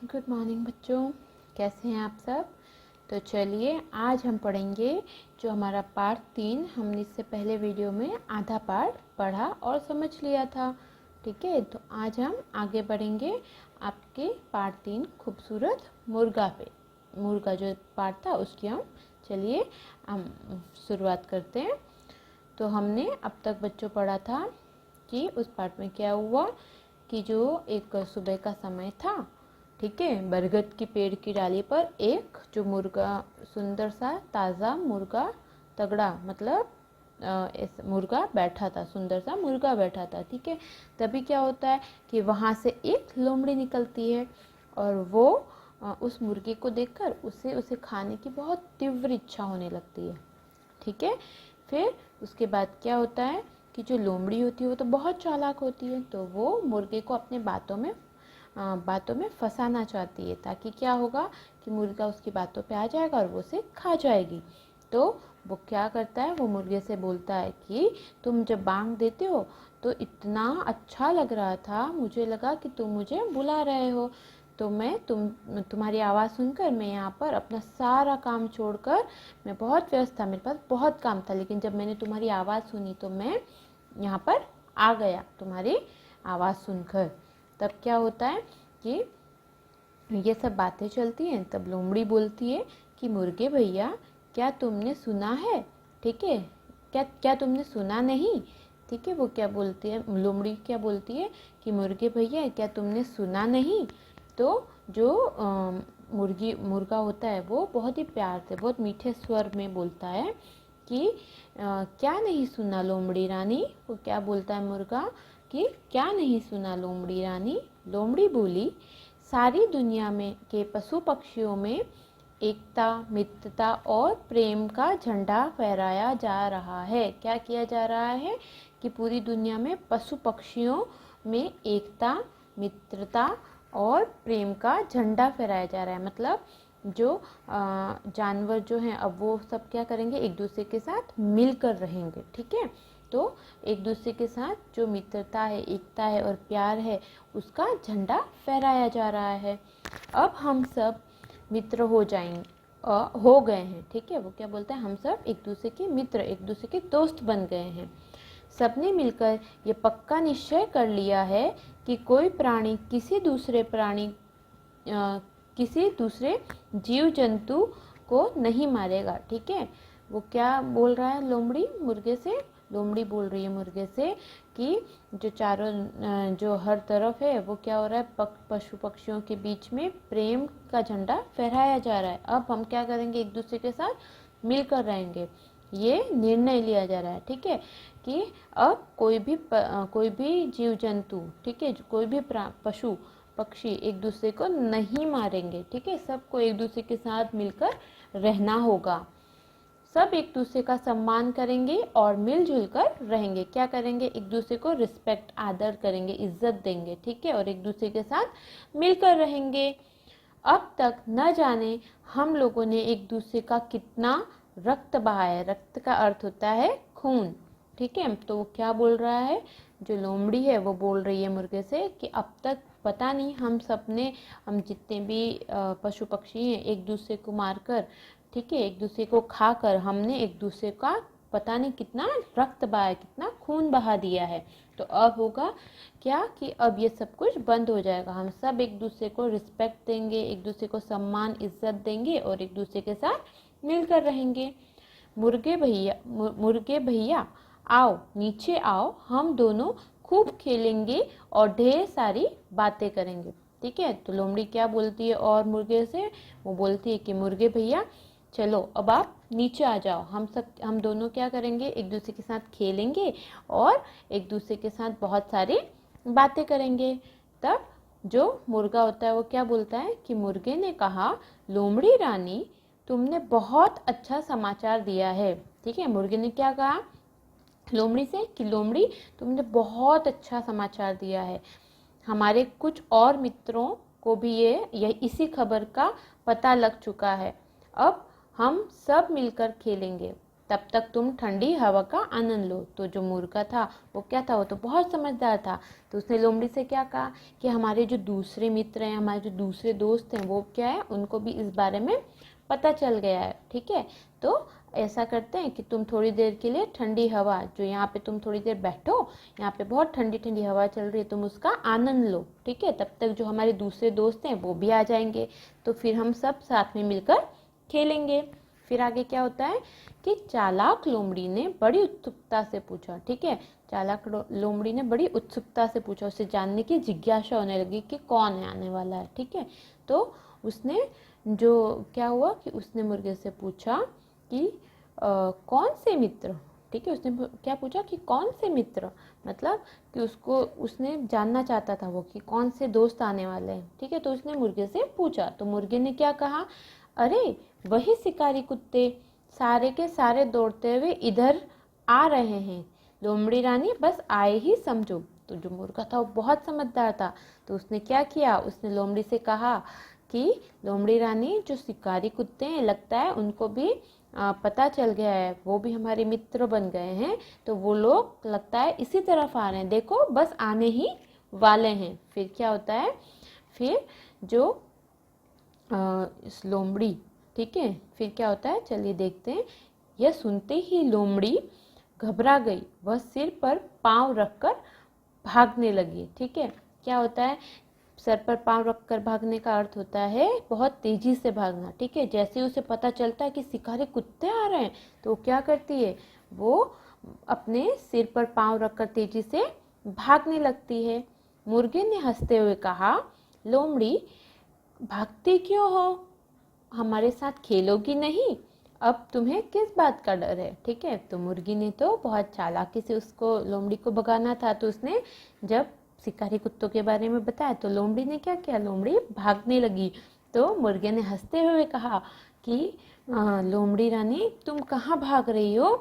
Good morning बच्चों, कैसे हैं आप सब। तो चलिए आज हम पढ़ेंगे जो हमारा पार्ट 3। हमने इससे पहले वीडियो में आधा पार्ट पढ़ा और समझ लिया था। ठीक है, तो आज हम आगे बढ़ेंगे आपके पार्ट 3 खूबसूरत मुर्गा पे। मुर्गा जो पार्ट था उसकी हम शुरुआत करते हैं। तो हमने अब तक बच्चों पढ़ा था कि उस पार्ट में क्या हुआ कि जो एक सुबह का समय था, ठीक है, बरगद की पेड़ की डाली पर एक जो मुर्गा, सुंदर सा ताज़ा मुर्गा, तगड़ा मतलब मुर्गा बैठा था, सुंदर सा मुर्गा बैठा था। ठीक है, तभी क्या होता है कि वहाँ से एक लोमड़ी निकलती है और वो उस मुर्गे को देखकर उसे खाने की बहुत तीव्र इच्छा होने लगती है। ठीक है, फिर उसके बाद क्या होता है कि जो लोमड़ी होती है वो तो बहुत चालाक होती है, तो वो मुर्गे को अपने बातों में फंसाना चाहती है, ताकि क्या होगा कि मुर्गा उसकी बातों पे आ जाएगा और वो उसे खा जाएगी। तो वो क्या करता है, वो मुर्गे से बोलता है कि तुम जब बांग देते हो तो इतना अच्छा लग रहा था, मुझे लगा कि तुम मुझे बुला रहे हो, तो मैं तुम्हारी आवाज़ सुनकर मैं यहाँ पर अपना सारा काम छोड़कर, मैं बहुत व्यस्त था, मेरे पास बहुत काम था, लेकिन जब मैंने तुम्हारी आवाज़ सुनी तो मैं यहाँ पर आ गया तुम्हारी आवाज़ सुनकर। तब क्या होता है कि ये सब बातें चलती हैं। तब लोमड़ी बोलती है कि मुर्गे भैया, क्या तुमने सुना है? ठीक है, क्या क्या तुमने सुना नहीं? ठीक है, वो क्या बोलती है, लोमड़ी क्या बोलती है कि मुर्गे भैया, क्या तुमने सुना नहीं? तो जो मुर्गा होता है वो बहुत ही प्यार से, बहुत मीठे स्वर में बोलता है कि क्या नहीं सुना लोमड़ी रानी। वो क्या बोलता है मुर्गा कि क्या नहीं सुना लोमड़ी रानी। लोमड़ी बोली, सारी दुनिया में के पशु पक्षियों में एकता, मित्रता और प्रेम का झंडा फहराया जा रहा है। क्या किया जा रहा है कि पूरी दुनिया में पशु पक्षियों में एकता, मित्रता और प्रेम का झंडा फहराया जा रहा है। मतलब जो जानवर जो हैं अब वो सब क्या करेंगे, एक दूसरे के साथ मिलकर रहेंगे। ठीक है, तो एक दूसरे के साथ जो मित्रता है, एकता है और प्यार है, उसका झंडा फहराया जा रहा है। अब हम सब मित्र हो गए हैं। ठीक है, वो क्या बोलता है, हम सब एक दूसरे के मित्र, एक दूसरे के दोस्त बन गए हैं। सबने मिलकर ये पक्का निश्चय कर लिया है कि कोई प्राणी किसी दूसरे जीव जंतु को नहीं मारेगा। ठीक है, वो क्या बोल रहा है लोमड़ी मुर्गे से, लोमड़ी बोल रही है मुर्गे से कि जो चारों जो हर तरफ है वो क्या हो रहा है, पशु पक्षियों के बीच में प्रेम का झंडा फहराया जा रहा है। अब हम क्या करेंगे, एक दूसरे के साथ मिलकर रहेंगे, ये निर्णय लिया जा रहा है। ठीक है, कि अब कोई भी जीव जंतु, ठीक है, कोई भी पशु पक्षी एक दूसरे को नहीं मारेंगे। ठीक है, सबको एक दूसरे के साथ मिलकर रहना होगा। सब एक दूसरे का सम्मान करेंगे और मिलजुल कर रहेंगे। क्या करेंगे, एक दूसरे को रिस्पेक्ट, आदर करेंगे, इज्जत देंगे। ठीक है, और एक दूसरे के साथ मिलकर रहेंगे। अब तक न जाने हम लोगों ने एक दूसरे का कितना रक्त बहाया। रक्त का अर्थ होता है खून। ठीक है, तो वो क्या बोल रहा है, जो लोमड़ी है वो बोल रही है मुर्गे से कि अब तक पता नहीं हम जितने भी पशु पक्षी हैं, एक दूसरे को मारकर, ठीक है, एक दूसरे को खाकर हमने एक दूसरे का पता नहीं कितना रक्त बहाया, कितना खून बहा दिया है। तो अब होगा क्या कि अब ये सब कुछ बंद हो जाएगा। हम सब एक दूसरे को रिस्पेक्ट देंगे, एक दूसरे को सम्मान, इज्जत देंगे और एक दूसरे के साथ मिलकर रहेंगे। मुर्गे भैया आओ, नीचे आओ, हम दोनों खूब खेलेंगे और ढेर सारी बातें करेंगे। ठीक है, तो लोमड़ी क्या बोलती है और मुर्गे से, वो बोलती है कि मुर्गे भैया चलो अब आप नीचे आ जाओ, हम दोनों क्या करेंगे, एक दूसरे के साथ खेलेंगे और एक दूसरे के साथ बहुत सारी बातें करेंगे। तब जो मुर्गा होता है वो क्या बोलता है कि मुर्गे ने कहा, लोमड़ी रानी तुमने बहुत अच्छा समाचार दिया है। ठीक है, मुर्गे ने क्या कहा लोमड़ी से कि लोमड़ी तुमने बहुत अच्छा समाचार दिया है, हमारे कुछ और मित्रों को भी ये इसी खबर का पता लग चुका है। अब हम सब मिलकर खेलेंगे। तब तक तुम ठंडी हवा का आनंद लो। तो जो मुर्गा था वो क्या था, वो तो बहुत समझदार था। तो उसने लोमड़ी से क्या कहा कि हमारे जो दूसरे मित्र हैं, हमारे जो दूसरे दोस्त हैं, वो क्या है, उनको भी इस बारे में पता चल गया है। ठीक है, तो ऐसा करते हैं कि तुम थोड़ी देर के लिए ठंडी हवा, जो यहाँ पे तुम थोड़ी देर बैठो, यहाँ पे बहुत ठंडी ठंडी हवा चल रही है, तुम उसका आनंद लो। ठीक है, तब तक जो हमारे दूसरे दोस्त हैं वो भी आ जाएंगे, तो फिर हम सब साथ में मिलकर खेलेंगे। फिर आगे क्या होता है कि चालाक लोमड़ी ने बड़ी उत्सुकता से पूछा। ठीक है, चालाक लोमड़ी ने बड़ी उत्सुकता से पूछा, उसे जानने की जिज्ञासा होने लगी कि कौन है आने वाला है। ठीक है, तो उसने जो क्या हुआ कि उसने मुर्गे से पूछा कि कौन से मित्र। ठीक है, उसने क्या पूछा कि कौन से मित्र, मतलब कि उसने जानना चाहता था वो कि कौन से दोस्त आने वाले हैं। ठीक है, तो उसने मुर्गे से पूछा, तो मुर्गे ने क्या कहा, अरे वही शिकारी कुत्ते, सारे के सारे दौड़ते हुए इधर आ रहे हैं, लोमड़ी रानी बस आए ही समझो। तो जो मुर्गा था वो बहुत समझदार था, तो उसने क्या किया, उसने लोमड़ी से कहा कि लोमड़ी रानी, जो शिकारी कुत्ते हैं लगता है उनको भी पता चल गया है, वो भी हमारे मित्र बन गए हैं, तो वो लोग लगता है इसी तरफ आ रहे हैं, देखो बस आने ही वाले हैं। फिर क्या होता है, फिर जो इस लोमड़ी, ठीक है, फिर क्या होता है चलिए देखते हैं। यह सुनते ही लोमड़ी घबरा गई, वह सिर पर पांव रखकर भागने लगी। ठीक है, क्या होता है, सर पर पांव रखकर भागने का अर्थ होता है बहुत तेजी से भागना। ठीक है, जैसे उसे पता चलता है कि शिकारी कुत्ते आ रहे हैं, तो वो क्या करती है, वो अपने सिर पर पांव रखकर तेजी से भागने लगती है। मुर्गे ने हंसते हुए कहा, लोमड़ी भागती क्यों हो, हमारे साथ खेलोगी नहीं, अब तुम्हें किस बात का डर है। ठीक है, तो मुर्गी ने तो बहुत चालाकी से उसको, लोमड़ी को भगाना था, तो उसने जब शिकारी कुत्तों के बारे में बताया तो लोमड़ी ने क्या किया, लोमड़ी भागने लगी। तो मुर्गे ने हंसते हुए कहा कि लोमड़ी रानी तुम कहाँ भाग रही हो,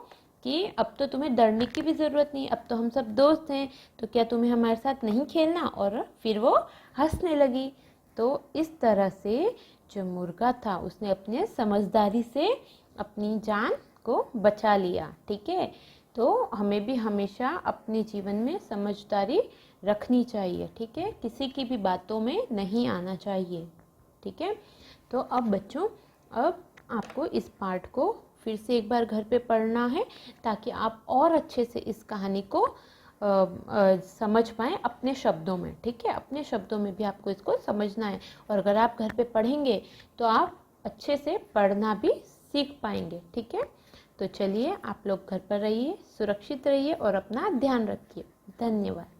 कि अब तो तुम्हें डरने की भी ज़रूरत नहीं, अब तो हम सब दोस्त हैं, तो क्या तुम्हें हमारे साथ नहीं खेलना। और फिर वो हंसने लगी। तो इस तरह से जो मुर्गा था उसने अपने समझदारी से अपनी जान को बचा लिया। ठीक है, तो हमें भी हमेशा अपने जीवन में समझदारी रखनी चाहिए। ठीक है, किसी की भी बातों में नहीं आना चाहिए। ठीक है, तो अब बच्चों, अब आपको इस पार्ट को फिर से एक बार घर पे पढ़ना है, ताकि आप और अच्छे से इस कहानी को समझ पाएँ अपने शब्दों में। ठीक है, अपने शब्दों में भी आपको इसको समझना है, और अगर आप घर पे पढ़ेंगे तो आप अच्छे से पढ़ना भी सीख पाएंगे। ठीक है, तो चलिए आप लोग घर पर रहिए, सुरक्षित रहिए और अपना ध्यान रखिए। धन्यवाद।